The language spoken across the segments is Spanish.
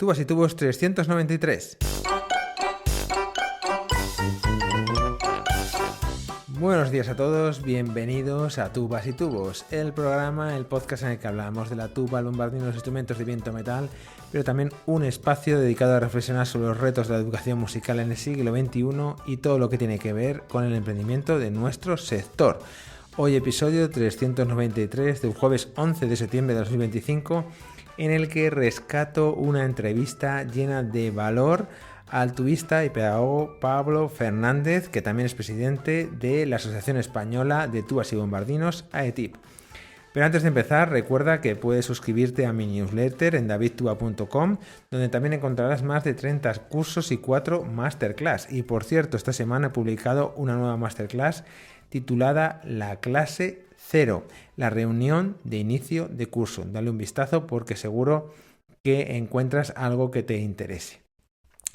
Tubas y Tubos 393. Buenos días a todos, bienvenidos a Tubas y Tubos, el programa, el podcast en el que hablamos de la tuba, el bombardino, los instrumentos de viento metal, pero también un espacio dedicado a reflexionar sobre los retos de la educación musical en el siglo XXI y todo lo que tiene que ver con el emprendimiento de nuestro sector. Hoy episodio 393 del jueves 11 de septiembre de 2025, en el que rescato una entrevista llena de valor al tubista y pedagogo Pablo Fernández, que también es presidente de la Asociación Española de Tubas y Bombardinos, AETIB. Pero antes de empezar, recuerda que puedes suscribirte a mi newsletter en davidtuba.com, donde también encontrarás más de 30 cursos y 4 masterclass. Y por cierto, esta semana he publicado una nueva masterclass titulada La clase 0, la reunión de inicio de curso. Dale un vistazo porque seguro que encuentras algo que te interese.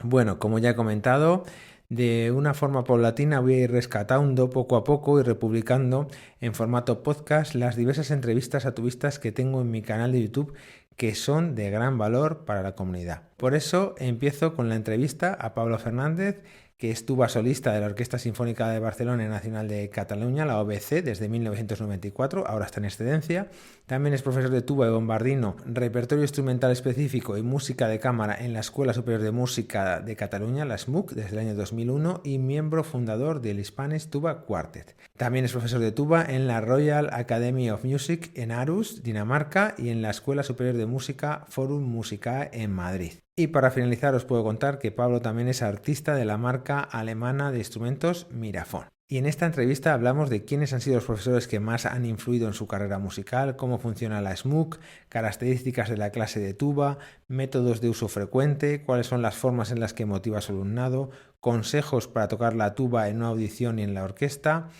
Bueno, como ya he comentado, de una forma paulatina voy a ir rescatando poco a poco y republicando en formato podcast las diversas entrevistas a tubistas que tengo en mi canal de YouTube que son de gran valor para la comunidad. Por eso empiezo con la entrevista a Pablo Fernández, que es tuba solista de la Orquesta Sinfónica de Barcelona y Nacional de Cataluña, la OBC, desde 1994, ahora está en excedencia. También es profesor de tuba y bombardino, repertorio instrumental específico y música de cámara en la Escuela Superior de Música de Cataluña, la SMUC, desde el año 2001 y miembro fundador del Hispanis Tuba Quartet. También es profesor de tuba en la Royal Academy of Music en Aarhus, Dinamarca, y en la Escuela Superior de Música Forum Musicae en Madrid. Y para finalizar os puedo contar que Pablo también es artista de la marca alemana de instrumentos Mirafon. Y en esta entrevista hablamos de quiénes han sido los profesores que más han influido en su carrera musical, cómo funciona la SMUC, características de la clase de tuba, métodos de uso frecuente, cuáles son las formas en las que motiva a su alumnado, consejos para tocar la tuba en una audición y en la orquesta,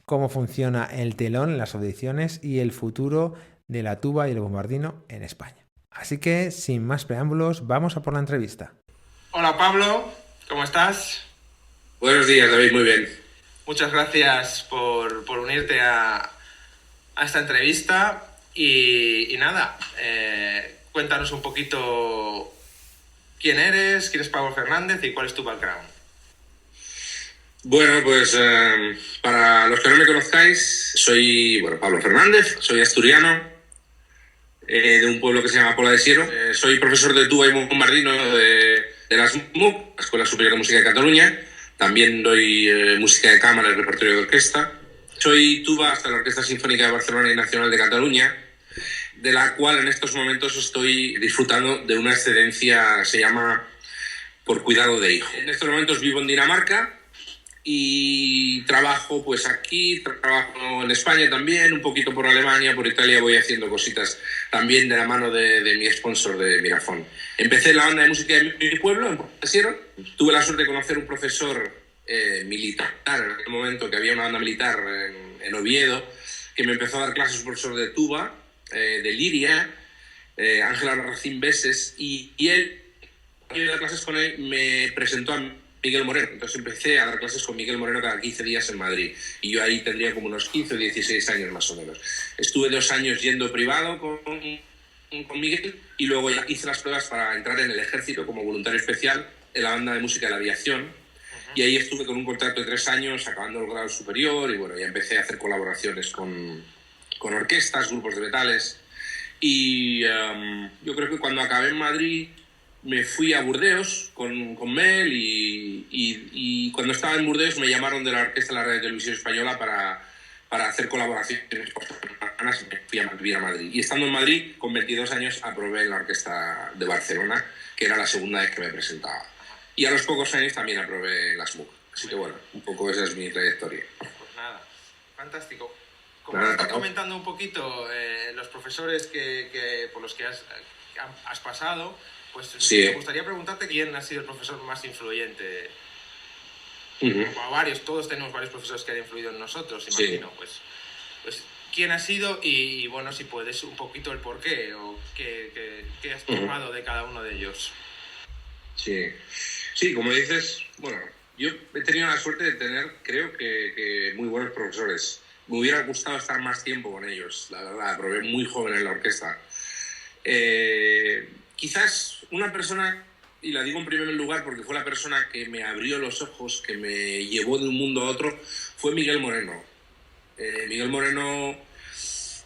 cómo funciona el telón en las audiciones y el futuro de la tuba y el bombardino en España. Así que, sin más preámbulos, vamos a por la entrevista. Hola Pablo, ¿cómo estás? Buenos días, David, muy bien. Muchas gracias por unirte a esta entrevista y nada, cuéntanos un poquito quién es Pablo Fernández y cuál es tu background. Bueno, pues para los que no me conozcáis, soy Pablo Fernández, soy asturiano, de un pueblo que se llama Pola de Siero. Soy profesor de tuba y bombardino de la SMUC, la Escuela Superior de Música de Cataluña. También doy música de cámara y repertorio de orquesta. Soy tuba hasta la Orquesta Sinfónica de Barcelona y Nacional de Cataluña, de la cual en estos momentos estoy disfrutando de una excedencia, se llama por cuidado de hijo. En estos momentos vivo en Dinamarca y trabajo pues aquí, trabajo en España también, un poquito por Alemania, por Italia voy haciendo cositas también de la mano de mi sponsor de Mirafon. Empecé en la banda de música de mi pueblo, en Portasiero. Tuve la suerte de conocer un profesor militar, en aquel momento que había una banda militar en Oviedo, que me empezó a dar clases, un profesor de tuba, de liria, Ángel Racín Beses, y él, al dar clases con él, me presentó a Miguel Moreno. Entonces empecé a dar clases con Miguel Moreno cada 15 días en Madrid. Y yo ahí tendría como unos 15 o 16 años más o menos. Estuve 2 años yendo privado con Miguel y luego ya hice las pruebas para entrar en el ejército como voluntario especial en la banda de música de la aviación. Y ahí estuve con un contrato de 3 años acabando el grado superior y ya empecé a hacer colaboraciones con orquestas, grupos de metales. Y yo creo que cuando acabé en Madrid me fui a Burdeos con Mel y cuando estaba en Burdeos me llamaron de la Orquesta de la Radio Televisión Española para hacer colaboraciones por semanas y me fui a vivir a Madrid. Y estando en Madrid, con 22 años, aprobé en la Orquesta de Barcelona, que era la segunda vez que me presentaba. Y a los pocos años también aprobé la SMUC. Así que un poco esa es mi trayectoria. Pues nada, fantástico. Como estás comentando un poquito los profesores por los que has pasado, pues sí. Me gustaría preguntarte quién ha sido el profesor más influyente. A varios, todos tenemos varios profesores que han influido en nosotros, imagino. Sí. Pues quién ha sido y bueno, si puedes un poquito el porqué o qué has tomado de cada uno de ellos. Sí, como dices, yo he tenido la suerte de tener, creo que muy buenos profesores. Me hubiera gustado estar más tiempo con ellos, la verdad, probé muy joven en la orquesta. quizás una persona, y la digo en primer lugar porque fue la persona que me abrió los ojos, que me llevó de un mundo a otro, fue Miguel Moreno. Miguel Moreno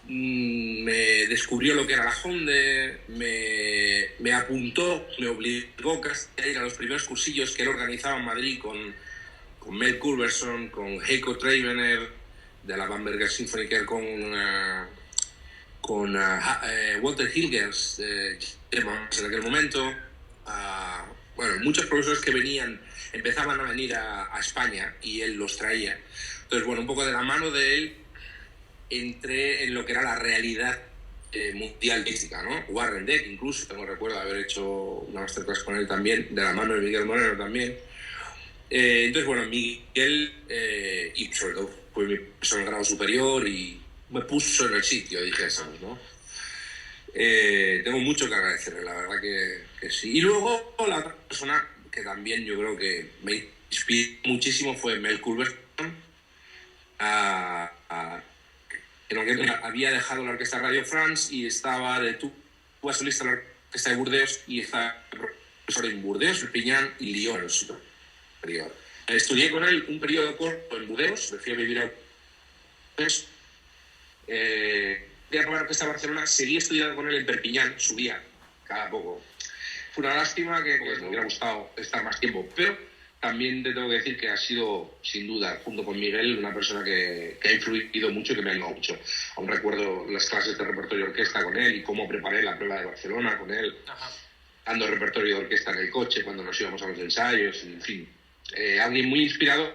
me descubrió lo que era la Honda, me apuntó, me obligó a ir a los primeros cursillos que él organizaba en Madrid con Mel Culberson, con Heiko Travener de la Bamberger Symphoniker, con Walter Hilgers en aquel momento. Bueno, muchos profesores que empezaban a venir a España y él los traía. Entonces, bueno, un poco de la mano de él entré en lo que era la realidad mundial mística, ¿no? Warren Deck, incluso, tengo recuerdo de haber hecho una masterclass con él también, de la mano de Miguel Moreno también. Entonces, bueno, Miguel, y sobre todo, fue mi profesor en grado superior y me puso en el sitio, dijésemos, ¿no? Tengo mucho que agradecerle, la verdad que sí. Y luego, la otra persona que también yo creo que me inspiró muchísimo fue Mel Culberson, que había dejado la orquesta Radio France y estaba de tuba solista en la orquesta de Burdeos y estaba profesor en Burdeos, Perpiñán y Lyon en el superior. Estudié con él un periodo corto en Burdeos, me fui a vivir a Burdeos. De la orquesta de Barcelona, seguí estudiando con él en Perpiñán, subía cada poco. Fue una lástima que me hubiera gustado estar más tiempo, pero también te tengo que decir que ha sido, sin duda, junto con Miguel, una persona que ha influido mucho y que me ha ayudado mucho. Aún recuerdo las clases de repertorio de orquesta con él y cómo preparé la prueba de Barcelona con él, dando repertorio de orquesta en el coche cuando nos íbamos a los ensayos, en fin. Alguien muy inspirador,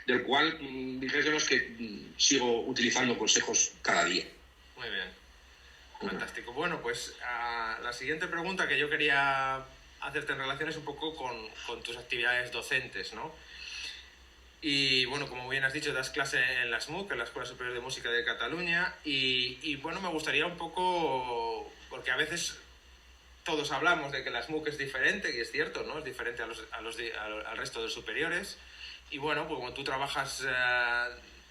del cual dijésemos que sigo utilizando consejos cada día. Muy bien, fantástico. Bueno, pues la siguiente pregunta que yo quería hacerte en relación es un poco con tus actividades docentes, ¿no? Y bueno, como bien has dicho, das clase en la SMUC, en la Escuela Superior de Música de Cataluña, y bueno, me gustaría un poco, porque a veces todos hablamos de que la SMUC es diferente, y es cierto, ¿no? Es diferente al resto de los superiores, y bueno, pues como tú trabajas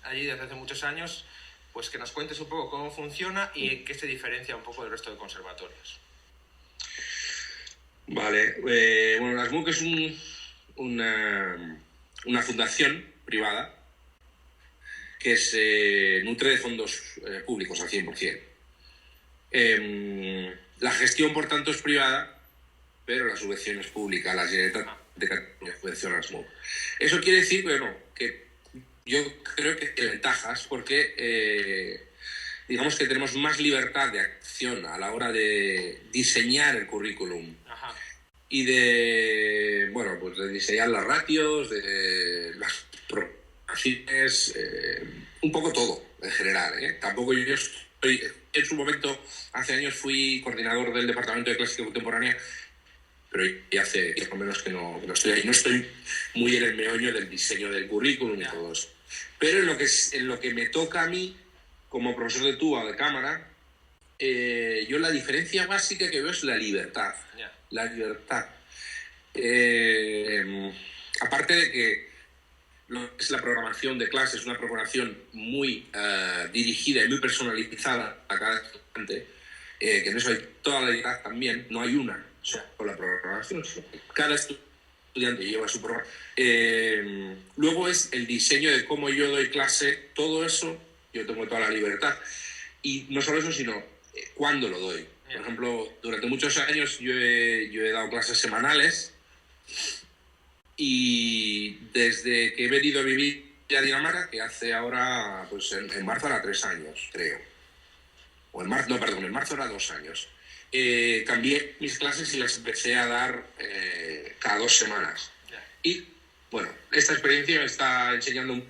allí desde hace muchos años, pues que nos cuentes un poco cómo funciona y en qué se diferencia un poco del resto de conservatorios. Vale, bueno, la SMUC es una fundación privada que se nutre de fondos públicos al 100%. La gestión, por tanto, es privada, pero la subvención es pública, la Generalitat de Cataluña subvenciona a la SMUC. Eso quiere decir, bueno, que yo creo que hay ventajas porque digamos que tenemos más libertad de acción a la hora de diseñar el currículum. Ajá. Y de, bueno, pues de diseñar las ratios, de las programaciones, un poco todo en general, ¿eh? Tampoco yo estoy, en su momento, hace años fui coordinador del Departamento de Clásica Contemporánea, pero ya hace por lo menos que no estoy ahí, no estoy muy en el meollo del diseño del currículum y todo eso. Pero en lo que me toca a mí, como profesor de tuba o de cámara, yo la diferencia básica que veo es la libertad. La libertad. Aparte de que lo que es la programación de clases es una programación muy dirigida y muy personalizada a cada estudiante, que en eso hay toda la libertad también, no hay una sola programación, cada estudiante lleva su programa. Luego es el diseño de cómo yo doy clase, todo eso yo tengo toda la libertad. Y no solo eso, sino cuándo lo doy. Por ejemplo, durante muchos años yo he dado clases semanales y desde que he venido a vivir a Dinamarca, que hace ahora, pues en marzo era 3 años, creo. O en marzo era 2 años. Cambié mis clases y las empecé a dar cada 2 semanas. Y, bueno, esta experiencia me está enseñando mucho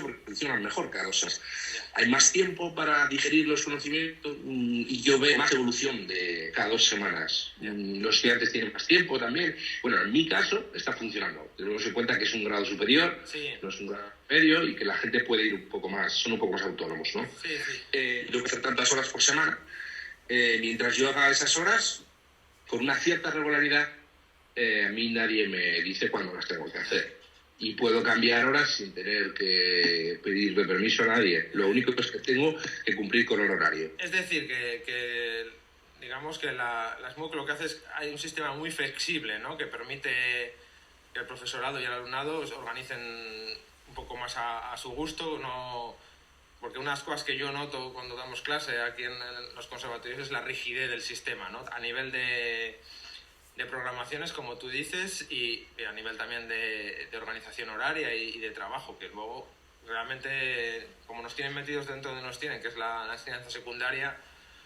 porque funcionan mejor cada 2 semanas. Hay más tiempo para digerir los conocimientos y yo veo más evolución de cada 2 semanas. Los estudiantes tienen más tiempo también. Bueno, en mi caso está funcionando. Tenemos en cuenta que es un grado superior, no es un grado medio y que la gente puede ir un poco más, son un poco más autónomos, ¿no? Tengo que hacer tantas horas por semana. Mientras yo haga esas horas, con una cierta regularidad, a mí nadie me dice cuándo las tengo que hacer. Y puedo cambiar horas sin tener que pedirle permiso a nadie. Lo único es que tengo que cumplir con el horario. Es decir, que digamos que las MOOC lo que hace es, hay un sistema muy flexible, ¿no? Que permite que el profesorado y el alumnado se organicen un poco más a su gusto, no, porque unas cosas que yo noto cuando damos clase aquí en los conservatorios es la rigidez del sistema, ¿no? A nivel de programaciones, como tú dices, y a nivel también de organización horaria y de trabajo, que luego realmente, como nos tienen metidos dentro de nos tienen, que es la enseñanza secundaria,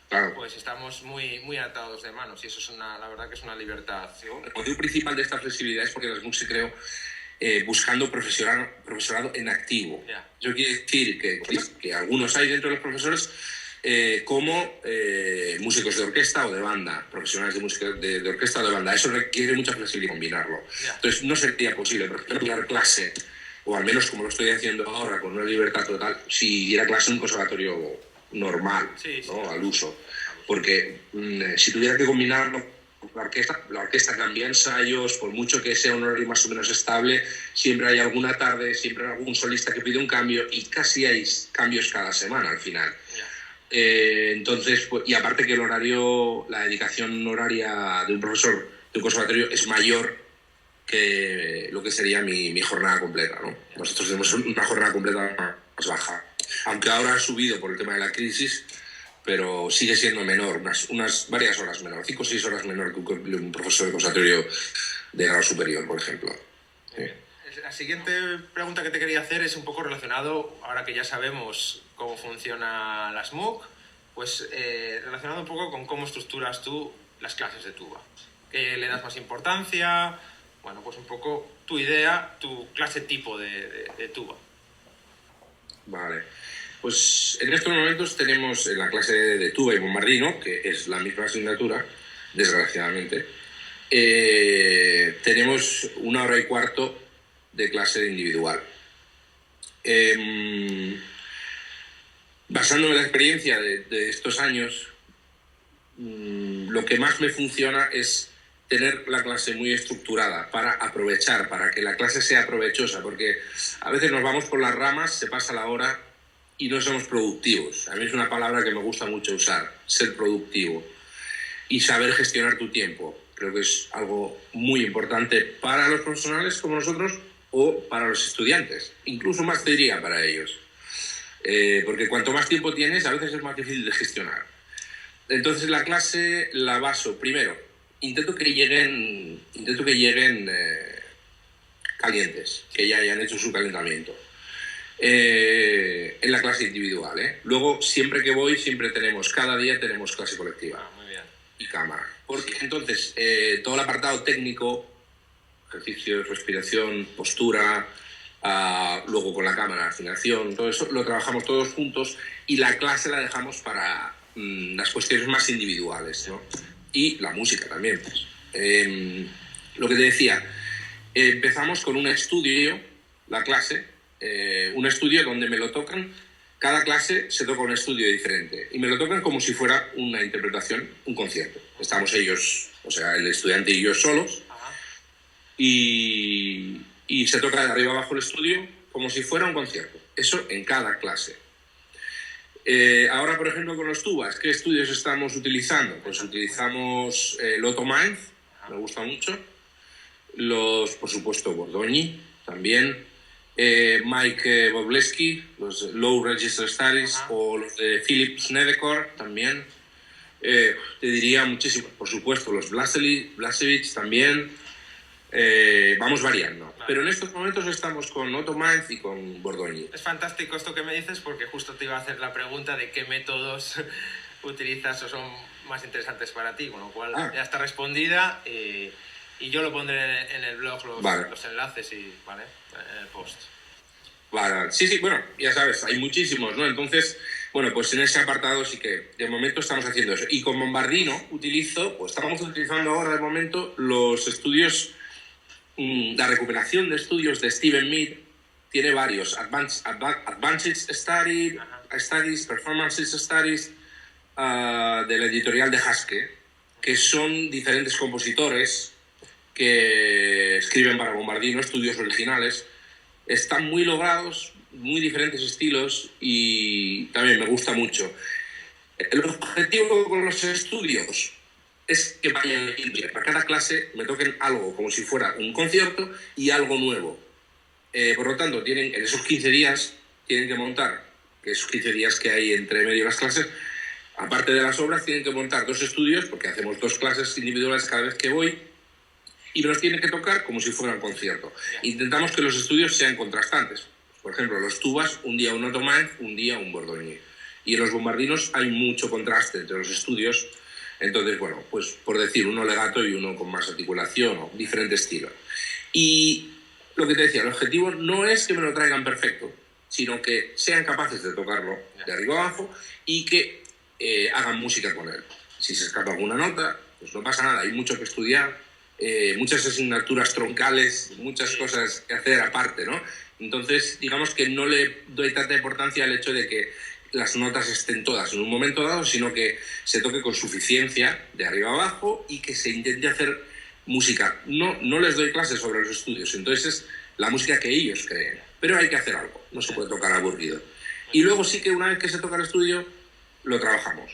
claro, pues estamos muy atados de manos, y eso es la verdad que es una libertad. El motivo principal de esta flexibilidad es porque las MOOC se creó buscando profesorado en activo. Yeah. Yo quiero decir que algunos hay dentro de los profesores como músicos de orquesta o de banda, profesionales de música de orquesta o de banda. Eso requiere mucha flexibilidad combinarlo. Yeah. Entonces no sería posible, por ejemplo, dar clase, o al menos como lo estoy haciendo ahora, con una libertad total, si diera clase en un conservatorio normal, sí, ¿no? Al uso. Porque si tuviera que combinarlo, la orquesta cambia ensayos, por mucho que sea un horario más o menos estable, siempre hay alguna tarde, siempre hay algún solista que pide un cambio, y casi hay cambios cada semana al final. Entonces, pues, y aparte que el horario, la dedicación horaria de un profesor de un conservatorio es mayor que lo que sería mi jornada completa, ¿no? Nosotros tenemos una jornada completa más baja, aunque ahora ha subido por el tema de la crisis, pero sigue siendo menor, unas varias horas menor, 5 o 6 horas menor que un profesor de conservatorio de grado superior, por ejemplo. Sí. La siguiente pregunta que te quería hacer es un poco relacionado, ahora que ya sabemos cómo funcionan las MOOC, pues relacionado un poco con cómo estructuras tú las clases de tuba. ¿Qué le das más importancia? Bueno, pues un poco tu idea, tu clase tipo de tuba. Vale. Pues en estos momentos tenemos en la clase de tuba y bombardino, que es la misma asignatura, desgraciadamente, tenemos 1 hora y cuarto de clase individual. Basándome en la experiencia de estos años, lo que más me funciona es tener la clase muy estructurada para aprovechar, para que la clase sea provechosa, porque a veces nos vamos por las ramas, se pasa la hora y no somos productivos. A mí es una palabra que me gusta mucho usar, ser productivo y saber gestionar tu tiempo. Creo que es algo muy importante para los profesionales como nosotros o para los estudiantes, incluso más te diría para ellos, porque cuanto más tiempo tienes a veces es más difícil de gestionar. Entonces la clase la baso primero, intento que lleguen calientes, que ya hayan hecho su calentamiento. En la clase individual, Luego, siempre que voy, cada día tenemos clase colectiva. Muy bien. Y cámara. Porque entonces, todo el apartado técnico, ejercicios, respiración, postura, luego con la cámara, afinación, todo eso, lo trabajamos todos juntos y la clase la dejamos para las cuestiones más individuales, ¿no? Y la música también. Lo que te decía, empezamos con un estudio, la clase, un estudio donde me lo tocan, cada clase se toca un estudio diferente y me lo tocan como si fuera una interpretación, un concierto. Estamos ellos, o sea, el estudiante y yo solos, y se toca de arriba abajo el estudio como si fuera un concierto. Eso en cada clase. Ahora, por ejemplo, con los tubas, ¿qué estudios estamos utilizando? Pues utilizamos Loto Mind, me gusta mucho, por supuesto, Bordogni también, Mike Bobleski, los Low Register Studies, o los de Philip Snedekor también. Te diría muchísimo, por supuesto, los Blasevich también. Vamos variando. Pero en estos momentos estamos con Loto Mind y con Bordogni. Es fantástico esto que me dices, porque justo te iba a hacer la pregunta de qué métodos utilizas o son más interesantes para ti, con lo cual ya está respondida. Y yo lo pondré en el blog, los enlaces y, ¿vale? En el post. Vale, sí, bueno, ya sabes, hay muchísimos, ¿no? Entonces, bueno, pues en ese apartado sí que de momento estamos haciendo eso. Y con bombardino estamos utilizando ahora de momento los estudios, la recuperación de estudios de Steven Mead. Tiene varios, Advanced Studies, Performances Studies, de la editorial de Haske, que son diferentes compositores que escriben para bombardino, estudios originales. Están muy logrados, muy diferentes estilos y también me gusta mucho. El objetivo con los estudios es que vayan a ir bien. Para cada clase me toquen algo como si fuera un concierto y algo nuevo. Por lo tanto, en esos 15 días tienen que montar, que esos 15 días que hay entre medio de las clases, aparte de las obras, tienen que montar 2 estudios, porque hacemos 2 clases individuales cada vez que voy, y me los tienen que tocar como si fuera un concierto. Intentamos que los estudios sean contrastantes. Por ejemplo, los tubas, un día un ottomán, un día un bordoñé. Y en los bombardinos hay mucho contraste entre los estudios. Entonces, bueno, pues por decir, uno legato y uno con más articulación o diferente estilo. Y lo que te decía, el objetivo no es que me lo traigan perfecto, sino que sean capaces de tocarlo de arriba abajo y que hagan música con él. Si se escapa alguna nota, pues no pasa nada, hay mucho que estudiar, muchas asignaturas troncales, muchas cosas que hacer aparte, ¿no? Entonces, digamos que no le doy tanta importancia al hecho de que las notas estén todas en un momento dado, sino que se toque con suficiencia de arriba abajo y que se intente hacer música. No les doy clases sobre los estudios, entonces es la música que ellos creen. Pero hay que hacer algo, no se puede tocar aburrido. Y luego sí que una vez que se toca el estudio, lo trabajamos.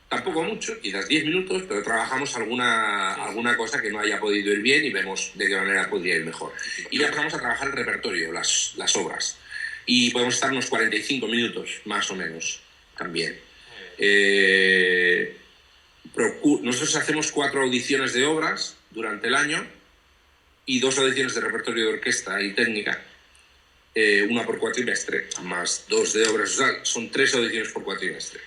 Tampoco mucho, quizás 10 minutos, pero trabajamos alguna cosa que no haya podido ir bien y vemos de qué manera podría ir mejor. Y ya pasamos a trabajar el repertorio, las obras. Y podemos estar unos 45 minutos, más o menos, también. Nosotros hacemos 4 audiciones de obras durante el año y 2 audiciones de repertorio de orquesta y técnica, una por cuatrimestre, más 2 de obras, o sea, son 3 audiciones por cuatrimestre.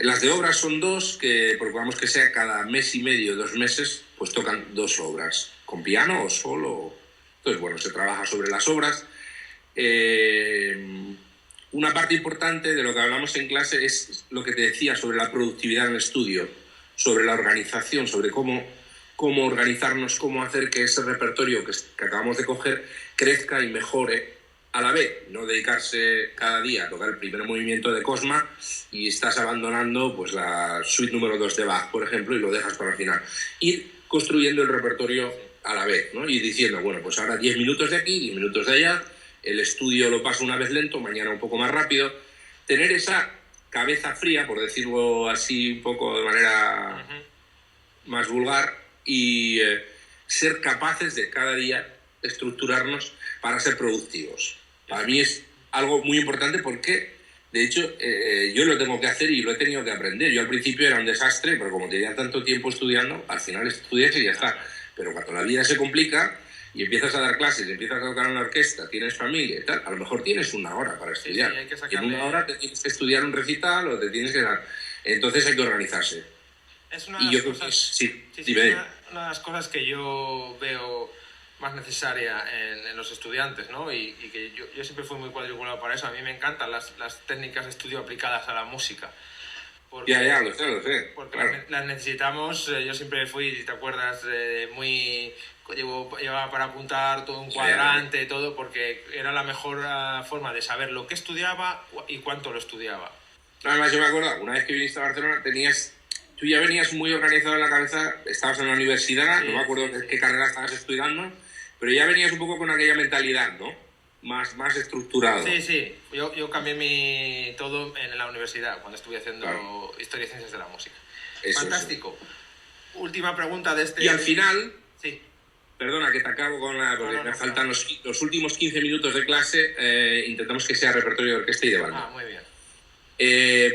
Las de obras son 2, que procuramos que sea cada mes y medio, 2 meses, pues tocan 2 obras, con piano o solo. Entonces, bueno, se trabaja sobre las obras. Una parte importante de lo que hablamos en clase es lo que te decía sobre la productividad en el estudio, sobre la organización, sobre cómo organizarnos, cómo hacer que ese repertorio que acabamos de coger crezca y mejore a la vez. No dedicarse cada día a tocar el primer movimiento de Cosma y estás abandonando pues la suite número 2 de Bach, por ejemplo, y lo dejas para el final. Ir construyendo el repertorio a la vez, ¿no? Y diciendo, bueno, pues ahora 10 minutos de aquí, 10 minutos de allá, el estudio lo paso una vez lento, mañana un poco más rápido. Tener esa cabeza fría, por decirlo así un poco de manera más vulgar, y ser capaces de cada día estructurarnos para ser productivos. Para mí es algo muy importante porque, de hecho, yo lo tengo que hacer y lo he tenido que aprender. Yo al principio era un desastre, pero como tenía tanto tiempo estudiando, al final estudias y ya está. Pero cuando la vida se complica y empiezas a dar clases, empiezas a tocar en la orquesta, tienes familia y tal, a lo mejor tienes una hora para estudiar. Sí, hay que sacarle... En una hora te tienes que estudiar un recital o te tienes que dar... Entonces hay que organizarse. Es una de las cosas, una de las cosas que yo veo más necesaria en los estudiantes, ¿no? Y que yo siempre fui muy cuadriculado para eso. A mí me encantan las técnicas de estudio aplicadas a la música. Porque, ya, lo sé. Porque claro, las necesitamos. Yo siempre fui, si te acuerdas, llevaba para apuntar todo un cuadrante, todo, porque era la mejor forma de saber lo que estudiaba y cuánto lo estudiaba. Además, yo me acuerdo, una vez que viniste a Barcelona, tú ya venías muy organizado en la cabeza, estabas en la universidad, no me acuerdo qué carrera estabas estudiando, pero ya venías un poco con aquella mentalidad, ¿no? Más estructurado. Sí. Yo cambié todo en la universidad, cuando estuve haciendo Historia y Ciencias de la Música. Eso, fantástico. Última pregunta de este... Y al final... Sí. Perdona, que te acabo con porque me faltan los últimos 15 minutos de clase, intentamos que sea repertorio de orquesta y de banda. Muy bien.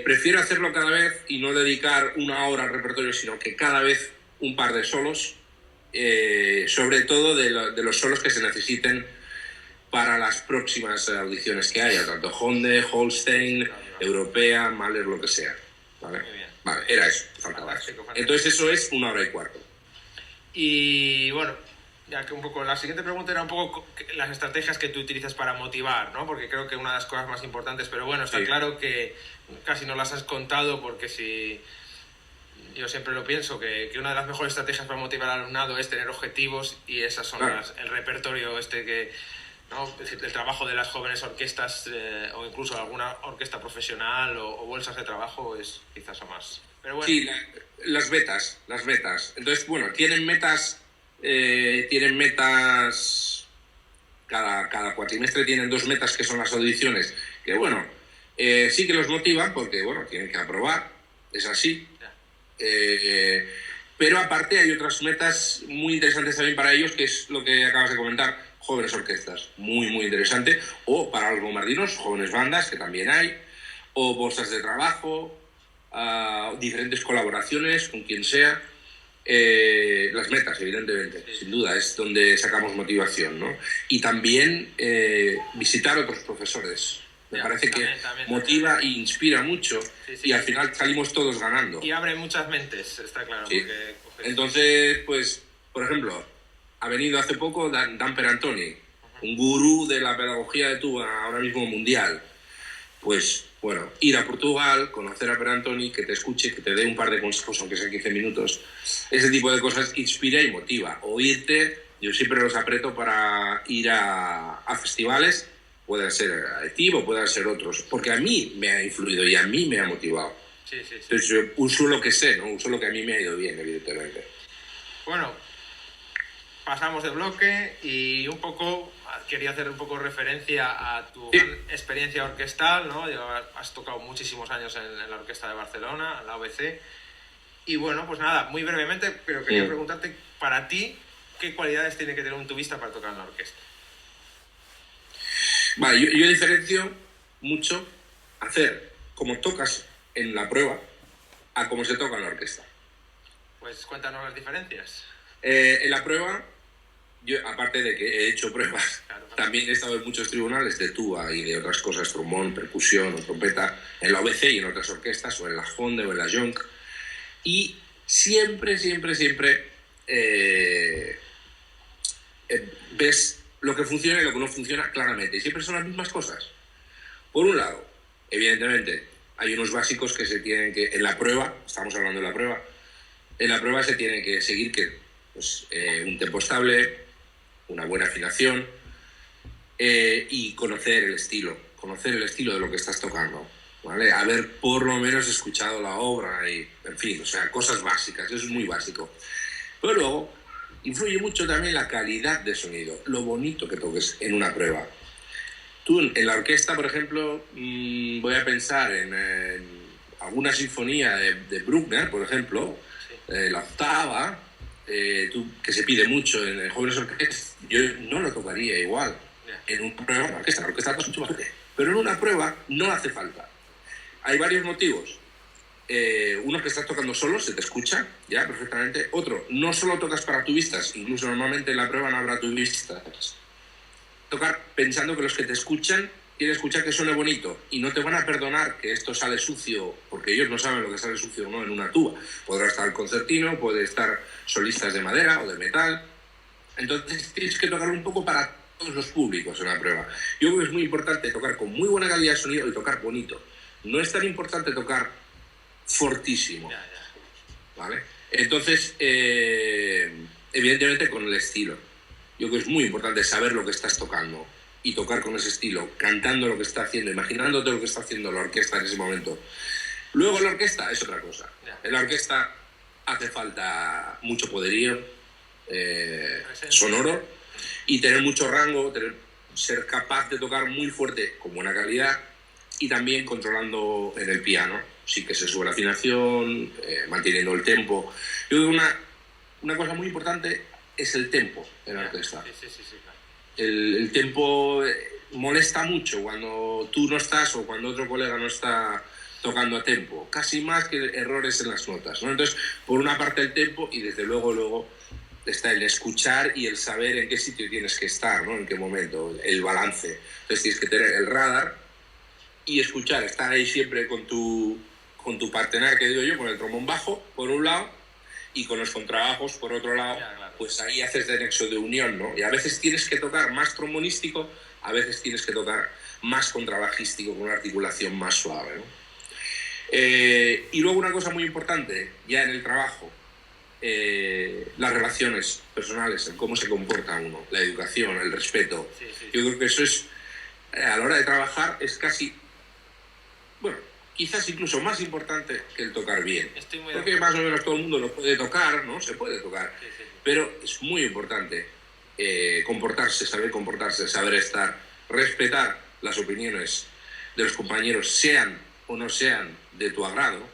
Prefiero hacerlo cada vez y no dedicar una hora al repertorio, sino que cada vez un par de solos, sobre todo de los solos que se necesiten para las próximas audiciones que haya, tanto Honde, Holstein, Europea, Mahler, lo que sea. ¿Vale? Muy bien. Vale, era eso. Fantástico. Entonces eso es 1 hora y cuarto. Y bueno, ya que un poco la siguiente pregunta era un poco las estrategias que tú utilizas para motivar, ¿no? Porque creo que una de las cosas más importantes, pero bueno, está claro que casi no las has contado, porque si yo siempre lo pienso, que una de las mejores estrategias para motivar al alumnado es tener objetivos, y esas son el repertorio ¿no? Es decir, el trabajo de las jóvenes orquestas o incluso alguna orquesta profesional o bolsas de trabajo es quizás lo más. Pero bueno. Sí, las metas. Entonces, bueno, tienen metas. Cada cuatrimestre tienen 2 metas, que son las audiciones, que bueno, sí que los motivan porque bueno, tienen que aprobar, es así. Pero aparte hay otras metas muy interesantes también para ellos, que es lo que acabas de comentar, jóvenes orquestas, muy muy interesante, o para los bombardinos, jóvenes bandas, que también hay, o bolsas de trabajo, diferentes colaboraciones con quien sea. Las metas, evidentemente, sin duda, es donde sacamos motivación, ¿no? Y también visitar otros profesores. Me parece que motiva e inspira mucho, y al final salimos todos ganando. Y abre muchas mentes, está claro. Sí. Entonces, pues, por ejemplo, ha venido hace poco Dan Perantoni, un gurú de la pedagogía de tuba ahora mismo mundial. Pues, bueno, ir a Portugal, conocer a Perantoni, que te escuche, que te dé un par de consejos, aunque sean 15 minutos. Ese tipo de cosas inspira y motiva. O irte, yo siempre los aprieto para ir a festivales, pueden ser Activo, pueden ser otros, porque a mí me ha influido y a mí me ha motivado. Sí. Entonces yo uso lo que sé, ¿no? Uso lo que a mí me ha ido bien, evidentemente. Bueno, pasamos de bloque y un poco quería hacer un poco referencia a tu experiencia orquestal, ¿no? Has tocado muchísimos años en la Orquesta de Barcelona, en la OBC. Y bueno, pues nada, muy brevemente, pero quería preguntarte, para ti, ¿qué cualidades tiene que tener un tubista para tocar en la orquesta? Vale, yo diferencio mucho hacer como tocas en la prueba a cómo se toca en la orquesta. Pues cuéntanos las diferencias. En la prueba, yo, aparte de que he hecho pruebas, claro. También he estado en muchos tribunales de tuba y de otras cosas, trombón, percusión o trompeta, en la OBC y en otras orquestas, o en la Honda o en la Jonc, y siempre ves lo que funciona y lo que no funciona claramente, y siempre son las mismas cosas. Por un lado, evidentemente, hay unos básicos que se tienen que, en la prueba, estamos hablando de la prueba, en la prueba se tiene que seguir un tempo estable, una buena afinación, y conocer el estilo de lo que estás tocando, ¿vale? Haber por lo menos escuchado la obra y, en fin, o sea, cosas básicas, eso es muy básico. Pero luego influye mucho también la calidad de sonido, lo bonito que toques en una prueba. Tú en la orquesta, por ejemplo, voy a pensar en alguna sinfonía de Bruckner, por ejemplo, la octava, que se pide mucho en jóvenes orquestas, yo no lo tocaría igual en una prueba. La orquesta es mucho más fuerte, pero en una prueba no hace falta. Hay varios motivos. Uno, que estás tocando solo, se te escucha ya perfectamente. Otro, no solo tocas para tubistas, incluso normalmente en la prueba no habrá tubistas. Tocar pensando que los que te escuchan quieren escuchar que suene bonito, y no te van a perdonar que esto sale sucio, porque ellos no saben lo que sale sucio o no en una tuba. Podrá estar el concertino, puede estar solistas de madera o de metal. Entonces tienes que tocar un poco para todos los públicos en la prueba. Yo creo que es muy importante tocar con muy buena calidad de sonido y tocar bonito. No es tan importante tocar fortísimo, ¿vale? Entonces, evidentemente con el estilo. Yo creo que es muy importante saber lo que estás tocando y tocar con ese estilo, cantando lo que está haciendo, imaginándote lo que está haciendo la orquesta en ese momento. Luego la orquesta es otra cosa. En la orquesta hace falta mucho poderío sonoro y tener mucho rango, ser capaz de tocar muy fuerte con buena calidad, y también controlando en el piano, sí, que se sube la afinación, manteniendo el tempo. Yo creo que una cosa muy importante es el tempo en la orquesta. Sí, claro. El tempo molesta mucho cuando tú no estás o cuando otro colega no está tocando a tempo, casi más que errores en las notas, ¿no? Entonces, por una parte el tempo, y desde luego está el escuchar y el saber en qué sitio tienes que estar, ¿no? En qué momento, el balance. Entonces tienes que tener el radar y escuchar, estar ahí siempre con tu partener, que digo yo, con el trombón bajo, por un lado, y con los contrabajos, por otro lado. Pues ahí haces de nexo de unión, ¿no? Y a veces tienes que tocar más trombonístico, a veces tienes que tocar más contrabajístico, con una articulación más suave, ¿no? Y luego una cosa muy importante, ya en el trabajo, las relaciones personales, el cómo se comporta uno, la educación, el respeto. Yo creo que eso es, a la hora de trabajar, es casi, bueno, quizás incluso más importante que el tocar bien. Porque más o menos todo el mundo lo puede tocar, ¿no? Se puede tocar. Pero es muy importante comportarse, saber estar, respetar las opiniones de los compañeros, sean o no sean de tu agrado,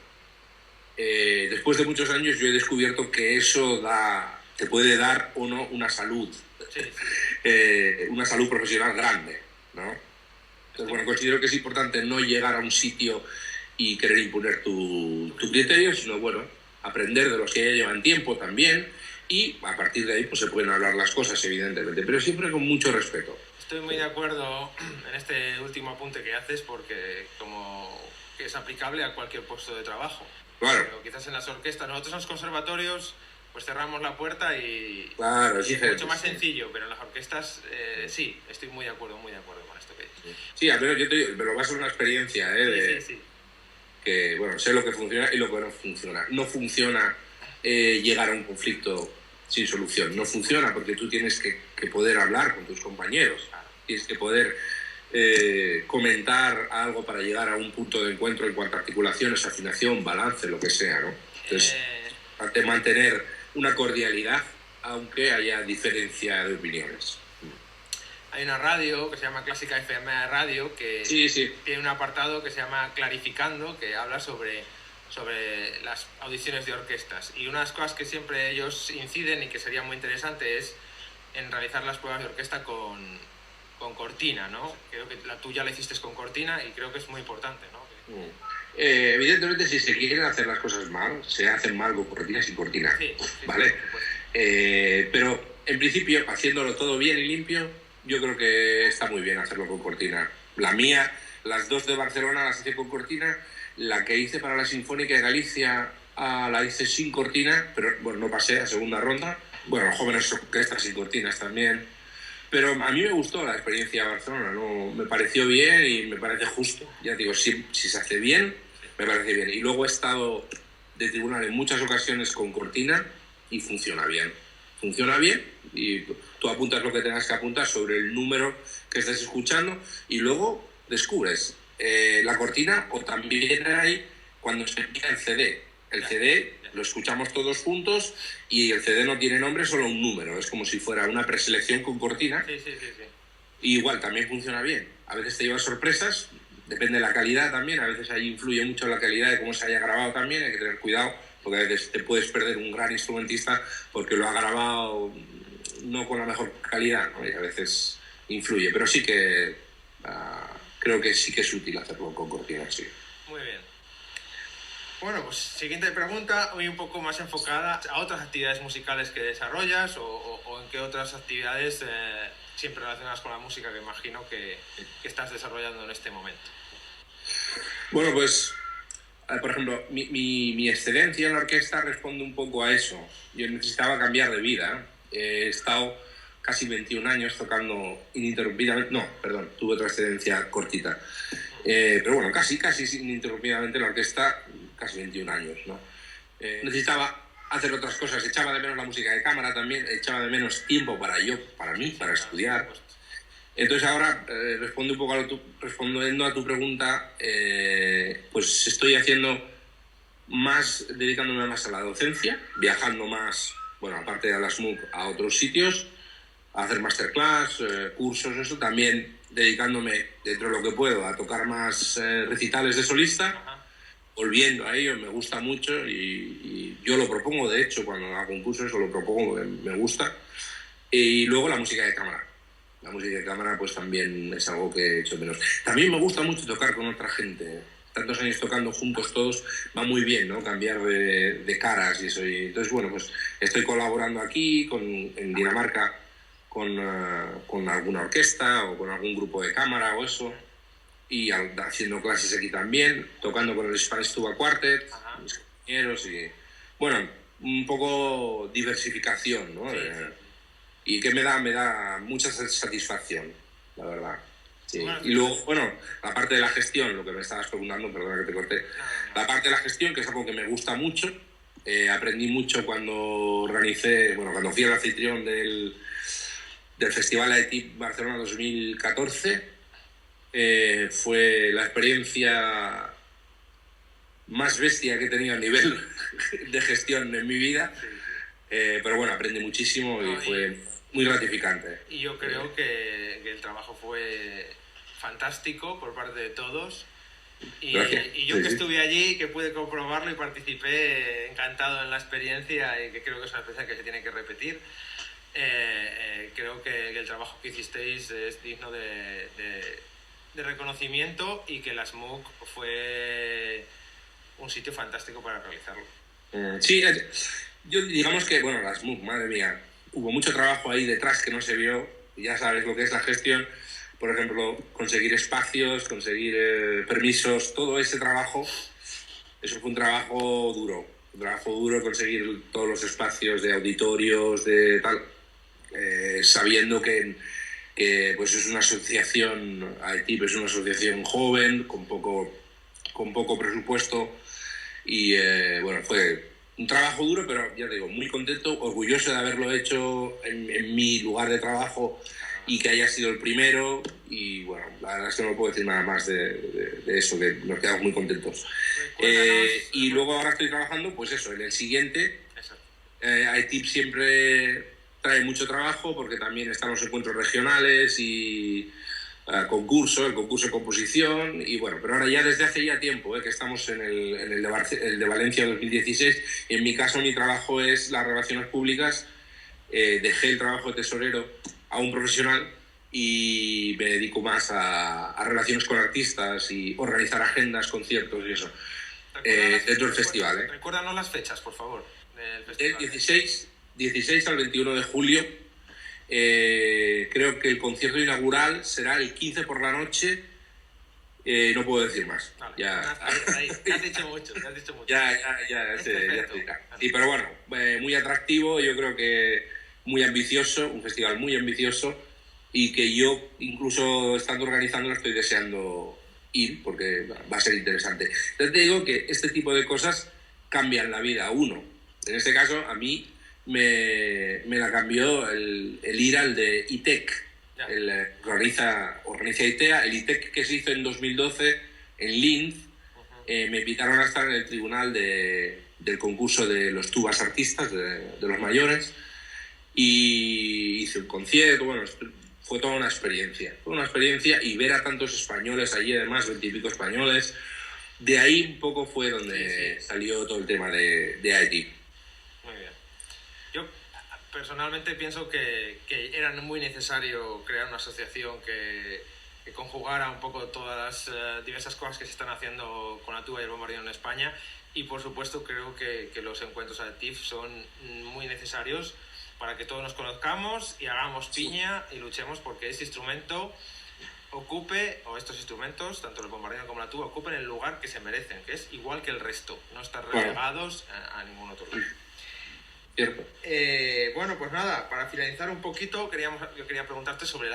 después de muchos años yo he descubierto que eso te puede dar o no una salud, una salud profesional grande, ¿no? Entonces, bueno, considero que es importante no llegar a un sitio y querer imponer tu criterio, sino, bueno, aprender de los que ya llevan tiempo también, y a partir de ahí pues se pueden hablar las cosas, evidentemente, pero siempre con mucho respeto. Estoy muy de acuerdo en este último apunte que haces, porque como que es aplicable a cualquier puesto de trabajo. Claro. Pero quizás en las orquestas, nosotros en los conservatorios pues cerramos la puerta y, claro, y es mucho más sencillo, pero en las orquestas sí, estoy muy de acuerdo con esto que dices. Sí, a ver, me lo baso en una experiencia, Sí. Que, bueno, sé lo que funciona y lo que no funciona. No funciona llegar a un conflicto sin solución. No funciona porque tú tienes que poder hablar con tus compañeros. Tienes que poder comentar algo para llegar a un punto de encuentro en cuanto a articulaciones, afinación, balance, lo que sea, ¿no? Entonces, mantener una cordialidad, aunque haya diferencia de opiniones. Hay una radio que se llama Clásica FM Radio que tiene un apartado que se llama Clarificando, que habla sobre las audiciones de orquestas. Y una de las cosas que siempre ellos inciden y que sería muy interesante es en realizar las pruebas de orquesta con cortina, ¿no? Creo que la tuya la hiciste con cortina y creo que es muy importante, ¿no? Evidentemente, si se quieren hacer las cosas mal, se hacen mal con cortina sin cortina, ¿vale? Pero en principio, haciéndolo todo bien y limpio, yo creo que está muy bien hacerlo con cortina. La mía, las dos de Barcelona las hice con cortina, la que hice para la Sinfónica de Galicia la hice sin cortina, pero bueno, no pasé a segunda ronda. Bueno, jóvenes orquestas sin cortinas también. Pero a mí me gustó la experiencia de Barcelona, ¿no? Me pareció bien y me parece justo. Ya digo, si se hace bien, me parece bien. Y luego he estado de tribunal en muchas ocasiones con cortina y funciona bien. Funciona bien y tú apuntas lo que tengas que apuntar sobre el número que estés escuchando y luego descubres la cortina, o también hay cuando se envía el CD. El CD lo escuchamos todos juntos y el CD no tiene nombre, solo un número. Es como si fuera una preselección con cortina. Sí. Y igual, también funciona bien. A veces te llevas sorpresas, depende de la calidad también. A veces ahí influye mucho la calidad de cómo se haya grabado también. Hay que tener cuidado, porque a veces te puedes perder un gran instrumentista porque lo ha grabado no con la mejor calidad, ¿no? Y a veces influye. Pero sí que creo que sí que es útil hacerlo con cortina, sí. Muy bien. Bueno, pues siguiente pregunta, hoy un poco más enfocada a otras actividades musicales que desarrollas o en qué otras actividades siempre relacionadas con la música que imagino que estás desarrollando en este momento. Bueno, pues, por ejemplo, mi excedencia en la orquesta responde un poco a eso. Yo necesitaba cambiar de vida. He estado casi 21 años tocando ininterrumpidamente. No, perdón, tuve otra excedencia cortita. Pero bueno, casi ininterrumpidamente en la orquesta, casi 21 años, ¿no? Necesitaba hacer otras cosas, echaba de menos la música de cámara también, echaba de menos tiempo para mí, para estudiar. Entonces ahora, respondiendo a tu pregunta, pues estoy dedicándome más a la docencia, viajando más, bueno, aparte de a la SMUC, a otros sitios, a hacer masterclass, cursos, eso, también dedicándome, dentro de lo que puedo, a tocar más recitales de solista, volviendo a ello, me gusta mucho y yo lo propongo, de hecho, cuando hago un curso, eso lo propongo porque me gusta. Y luego la música de cámara. La música de cámara pues también es algo que he hecho menos. También me gusta mucho tocar con otra gente. Tantos años tocando juntos todos, va muy bien, ¿no? Cambiar de caras y eso. Y entonces, bueno, pues estoy colaborando aquí, en Dinamarca, con alguna orquesta o con algún grupo de cámara o eso. Y haciendo clases aquí también, tocando con el Spanish Tuba Quartet, mis compañeros y... Bueno, un poco diversificación, ¿no? Sí. Y que me da mucha satisfacción, la verdad. Sí. Y luego, bueno, la parte de la gestión, lo que me estabas preguntando, perdona que te corté, la parte de la gestión, que es algo que me gusta mucho, aprendí mucho cuando cuando fui al anfitrión del Festival AETIP Barcelona 2014, fue la experiencia más bestia que he tenido a nivel de gestión en mi vida, pero bueno, aprendí muchísimo y fue muy gratificante. Y yo creo que el trabajo fue fantástico por parte de todos Y yo que estuve allí, que pude comprobarlo y participé, encantado en la experiencia y que creo que es una experiencia que se tiene que repetir. Creo que el trabajo que hicisteis es digno de reconocimiento y que la SMUC fue un sitio fantástico para realizarlo. Sí, yo digamos que, bueno, la SMUC, madre mía, hubo mucho trabajo ahí detrás que no se vio. Ya sabes lo que es la gestión, por ejemplo, conseguir espacios, conseguir permisos, todo ese trabajo, eso fue un trabajo duro conseguir todos los espacios de auditorios, de tal, sabiendo que pues es una asociación, AETIP es una asociación joven, con poco presupuesto y bueno, fue un trabajo duro, pero ya te digo, muy contento, orgulloso de haberlo hecho en mi lugar de trabajo y que haya sido el primero y bueno, la verdad es que no puedo decir nada más de eso, que nos quedamos muy contentos. Y luego ahora estoy trabajando, pues eso, en el siguiente. AETIP siempre trae mucho trabajo porque también están los encuentros regionales y el concurso de composición y bueno, pero ahora ya desde hace ya tiempo que estamos en el de Valencia 2016 y en mi caso mi trabajo es las relaciones públicas. Dejé el trabajo de tesorero a un profesional y me dedico más a relaciones con artistas y organizar agendas, conciertos y eso dentro del festival. Recuérdanos las fechas, por favor, del festival. Del 16 al 21 de julio. Creo que el concierto inaugural será el 15 por la noche. No puedo decir más. Vale, ya has dicho mucho. Sí, pero bueno, muy atractivo, yo creo que muy ambicioso, un festival muy ambicioso y que yo, incluso estando organizándolo, estoy deseando ir porque va a ser interesante. Entonces te digo que este tipo de cosas cambian la vida a uno. En este caso, a mí me la cambió el ir al de ITEC, organiza ITEA, el ITEC que se hizo en 2012 en Linz. Me invitaron a estar en el tribunal del concurso de los tubas artistas, de los mayores, y hice un concierto, bueno, fue toda una experiencia y ver a tantos españoles allí, además 20 y pico españoles, de ahí un poco fue donde salió todo el tema de AETIP. Muy bien. Yo personalmente pienso que era muy necesario crear una asociación que conjugara un poco todas las diversas cosas que se están haciendo con la tuba y el bombardino en España y por supuesto creo que los encuentros AETIP son muy necesarios para que todos nos conozcamos y hagamos piña y luchemos porque este instrumento estos instrumentos, tanto el bombardino como la tuba, ocupen el lugar que se merecen, que es igual que el resto, no estar relegados a ningún otro lugar. Cierto. Bueno, pues nada, para finalizar un poquito, yo quería preguntarte sobre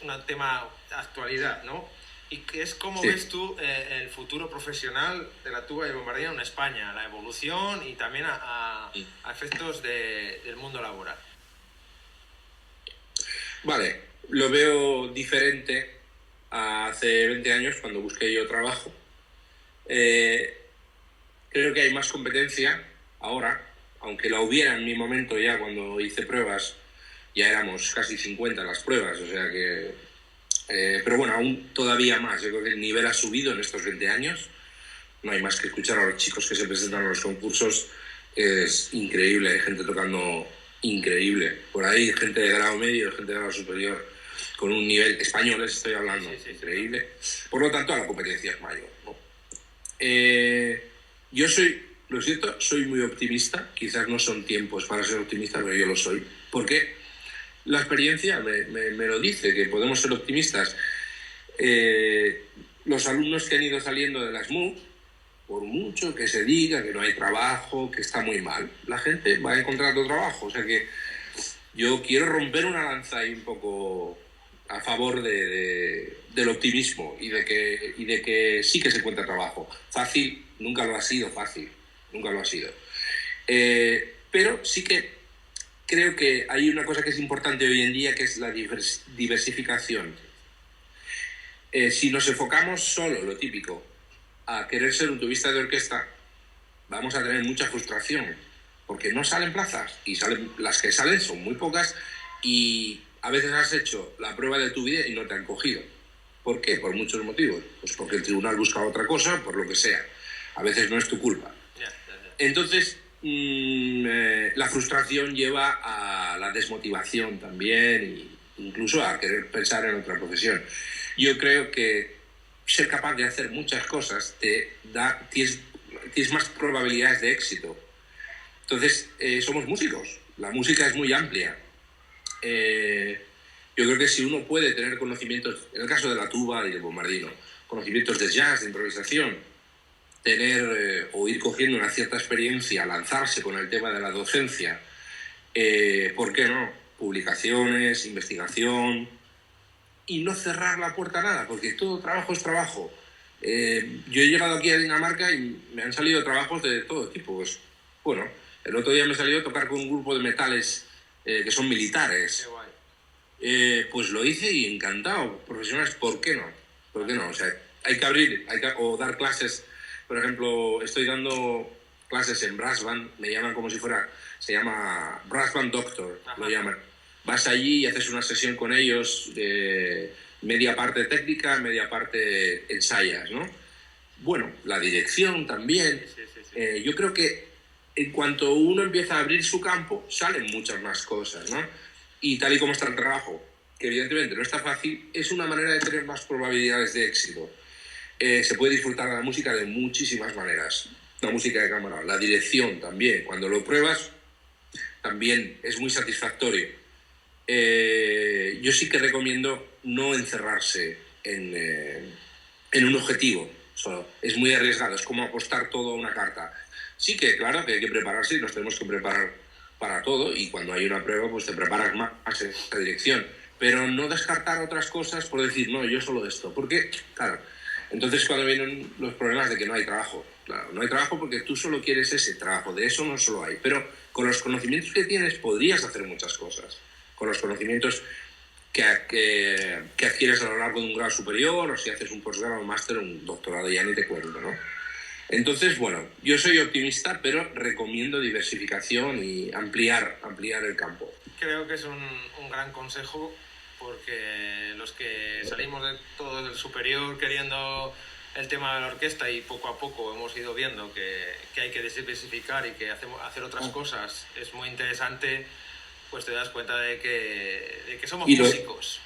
un tema de actualidad, ¿no? Y que es cómo ves tú el futuro profesional de la tuba y el bombardino en España, la evolución y también a efectos del mundo laboral. Vale, lo veo diferente a hace 20 años cuando busqué yo trabajo. Creo que hay más competencia ahora, aunque la hubiera en mi momento ya cuando hice pruebas, ya éramos casi 50 las pruebas, o sea que... pero bueno, aún todavía más. Yo creo que el nivel ha subido en estos 20 años. No hay más que escuchar a los chicos que se presentan a los concursos. Es increíble, hay gente tocando increíble. Por ahí gente de grado medio, gente de grado superior, con un nivel español, estoy hablando, increíble. Por lo tanto, la competencia es mayor, ¿no? Yo soy muy optimista. Quizás no son tiempos para ser optimista, pero yo lo soy. Porque la experiencia me lo dice, que podemos ser optimistas. Los alumnos que han ido saliendo de las MUC, por mucho que se diga que no hay trabajo, que está muy mal, la gente va encontrando trabajo. O sea que yo quiero romper una lanza ahí un poco a favor del optimismo y de que sí que se encuentra trabajo. Fácil, nunca lo ha sido fácil, nunca lo ha sido. Pero sí que creo que hay una cosa que es importante hoy en día, que es la diversificación. Si nos enfocamos solo, lo típico, a querer ser un tubista de orquesta, vamos a tener mucha frustración, porque no salen plazas, y las que salen son muy pocas, y a veces has hecho la prueba de tu vida y no te han cogido. ¿Por qué? Por muchos motivos. Pues porque el tribunal busca otra cosa, por lo que sea. A veces no es tu culpa. Entonces, la frustración lleva a la desmotivación también e incluso a querer pensar en otra profesión. Yo creo que ser capaz de hacer muchas cosas tienes más probabilidades de éxito. Entonces, somos músicos. La música es muy amplia. Yo creo que si uno puede tener conocimientos, en el caso de la tuba y del bombardino, conocimientos de jazz, de improvisación, o ir cogiendo una cierta experiencia, lanzarse con el tema de la docencia, ¿por qué no? Publicaciones, investigación, y no cerrar la puerta a nada, porque todo trabajo es trabajo. Yo he llegado aquí a Dinamarca y me han salido trabajos de todo tipo. Pues, bueno, el otro día me salió a tocar con un grupo de metales que son militares. Qué guay. Pues lo hice y encantado. Profesionales, ¿por qué no? ¿Por qué no? O sea, hay que abrir, o dar clases. Por ejemplo, estoy dando clases en Brass Band, me llaman como si fuera, se llama Brass Band Doctor, lo llaman. Vas allí y haces una sesión con ellos, media parte técnica, media parte ensayas, ¿no? Bueno, la dirección también. Sí. Yo creo que en cuanto uno empieza a abrir su campo, salen muchas más cosas, ¿no? Y tal y como está el trabajo, que evidentemente no está fácil, es una manera de tener más probabilidades de éxito. Se puede disfrutar de la música de muchísimas maneras. La música de cámara, la dirección también. Cuando lo pruebas, también es muy satisfactorio. Yo sí que recomiendo no encerrarse en un objetivo solo. Es muy arriesgado, es como apostar todo a una carta. Sí que, claro, que hay que prepararse y nos tenemos que preparar para todo, y cuando hay una prueba, pues te preparas más en esta dirección. Pero no descartar otras cosas por decir, no, yo solo esto. Porque, claro, entonces cuando vienen los problemas de que no hay trabajo. Claro, no hay trabajo porque tú solo quieres ese trabajo, de eso no solo hay. Pero con los conocimientos que tienes podrías hacer muchas cosas. Con los conocimientos que adquieres a lo largo de un grado superior, o si haces un posgrado, un máster, un doctorado, ya ni te cuento, ¿no? Entonces, bueno, yo soy optimista, pero recomiendo diversificación y ampliar el campo. Creo que es un gran consejo, porque los que salimos de todo del superior queriendo el tema de la orquesta y poco a poco hemos ido viendo que hay que diversificar y que hacer otras cosas es muy interesante, pues te das cuenta de que somos músicos.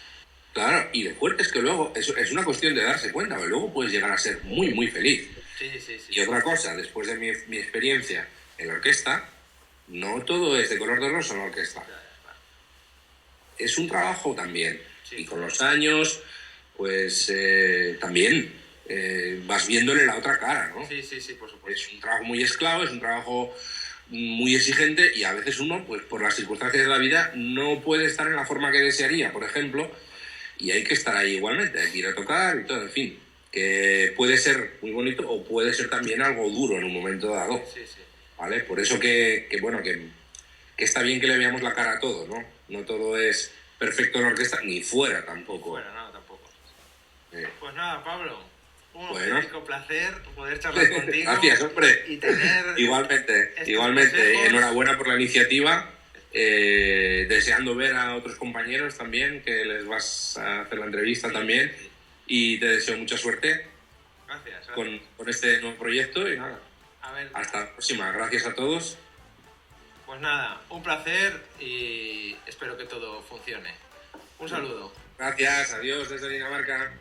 Claro, y lo fuerte es que luego es una cuestión de darse cuenta, pero luego puedes llegar a ser muy, muy feliz. Sí. Y otra cosa, después de mi experiencia en la orquesta, no todo es de color de rosa en la orquesta. Es un trabajo también. Sí. Y con los años, pues también vas viéndole la otra cara, ¿no? Sí, por supuesto. Es un trabajo muy esclavo, es un trabajo muy exigente, y a veces uno, pues por las circunstancias de la vida, no puede estar en la forma que desearía, por ejemplo, y hay que estar ahí igualmente, hay que ir a tocar y todo, en fin, que puede ser muy bonito o puede ser también algo duro en un momento dado. Sí. ¿Vale? Por eso que está bien que le veamos la cara a todo, ¿no? No todo es perfecto en la orquesta, ni fuera tampoco. Fuera, no, tampoco. Pues nada, Pablo, un auténtico placer poder charlar contigo. Gracias, hombre. Y tener igualmente. Consejos. Enhorabuena por la iniciativa. Deseando ver a otros compañeros también, que les vas a hacer la entrevista también. Y te deseo mucha suerte. Gracias. Con este nuevo proyecto, y nada. Hasta la próxima. Gracias a todos. Pues nada, un placer y espero que todo funcione. Un saludo. Gracias, adiós desde Dinamarca.